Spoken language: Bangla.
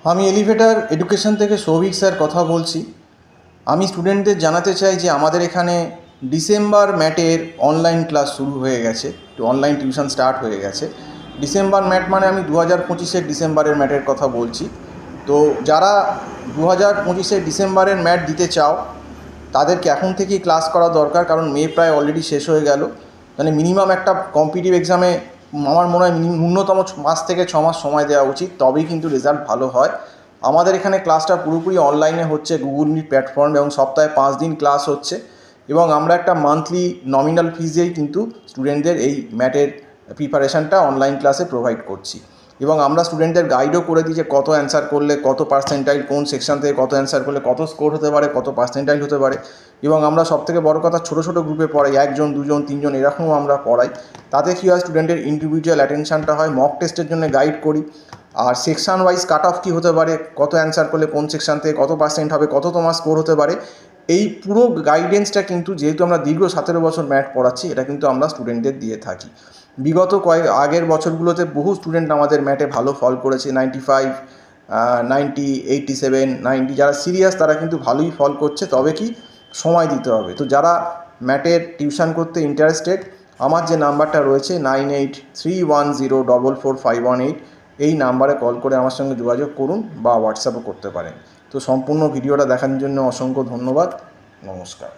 আমি এলিভেটর এডুকেশন থেকে সৌভিক স্যার কথা বলছি। আমি স্টুডেন্টদের জানাতে চাই যে আমাদের এখানে ডিসেম্বর ম্যাটের অনলাইন ক্লাস শুরু হয়ে গেছে, অনলাইন টিউশন স্টার্ট হয়ে গেছে। ডিসেম্বর ম্যাট মানে আমি 2025-এর ডিসেম্বরের ম্যাটের কথা বলছি। তো যারা 2025-এর ডিসেম্বরের ম্যাট দিতে চাও তাদেরকে এখন থেকেই ক্লাস করা দরকার, কারণ মে প্রায় অলরেডি শেষ হয়ে গেল। মানে মিনিমাম একটা কম্পিটিটিভ এক্সামে আমার মনে হয় ন্যূনতম 5 থেকে 6 মাস সময় দেওয়া উচিত, তবেই কিন্তু রেজাল্ট ভালো হয়। আমাদের এখানে ক্লাসটা পুরোপুরি অনলাইনে হচ্ছে গুগল মিট প্ল্যাটফর্ম, এবং সপ্তাহে 5 দিন ক্লাস হচ্ছে, এবং আমরা একটা মান্থলি নমিনাল ফিজেই কিন্তু স্টুডেন্টদের এই ম্যাটের প্রিপারেশানটা অনলাইন ক্লাসে প্রোভাইড করছি। এবং আমরা স্টুডেন্টদের গাইডও করে দিই যে কত অ্যান্সার করলে কত পার্সেন্টাইল, কোন সেকশন থেকে কত অ্যান্সার করলে কত স্কোর হতে পারে, কত পার্সেন্টাইল হতে পারে। এবং আমরা সবথেকে বড় কথা ছোটো ছোটো গ্রুপে পড়াই, 1 জন 2 জন 3 জন এরকমও আমরা পড়াই। তাতে কী হয়, স্টুডেন্টের ইন্ডিভিজুয়াল অ্যাটেনশানটা হয়। মক টেস্টের জন্য গাইড করি, আর সেকশান ওয়াইজ কাট অফ কী হতে পারে, কত অ্যান্সার করলে কোন সেকশান থেকে কত পার্সেন্ট হবে, কত তোমার স্কোর হতে পারে, এই পুরো গাইডেন্সটা কিন্তু, যেহেতু আমরা দীর্ঘ 17 বছর ম্যাথ পড়াচ্ছি, এটা কিন্তু আমরা স্টুডেন্টদের দিয়ে থাকি। বিগত আগের বছরগুলোতে বহু স্টুডেন্ট আমাদের ম্যাটে ভালো ফল করেছে, 95, 90, 87, 90। যারা সিরিয়াস তারা কিন্তু ভালোই ফল করছে, তবে কি সময় দিতে হবে। তো যারা ম্যাটের টিউশন করতে ইন্টারেস্টেড, আমার যে নাম্বারটা রয়েছে 9831044518, এই নাম্বারে কল করে আমার সঙ্গে যোগাযোগ করুন বা হোয়াটসঅ্যাপও করতে পারেন। তো সম্পূর্ণ ভিডিওটা দেখার জন্য অসংখ্য ধন্যবাদ। নমস্কার।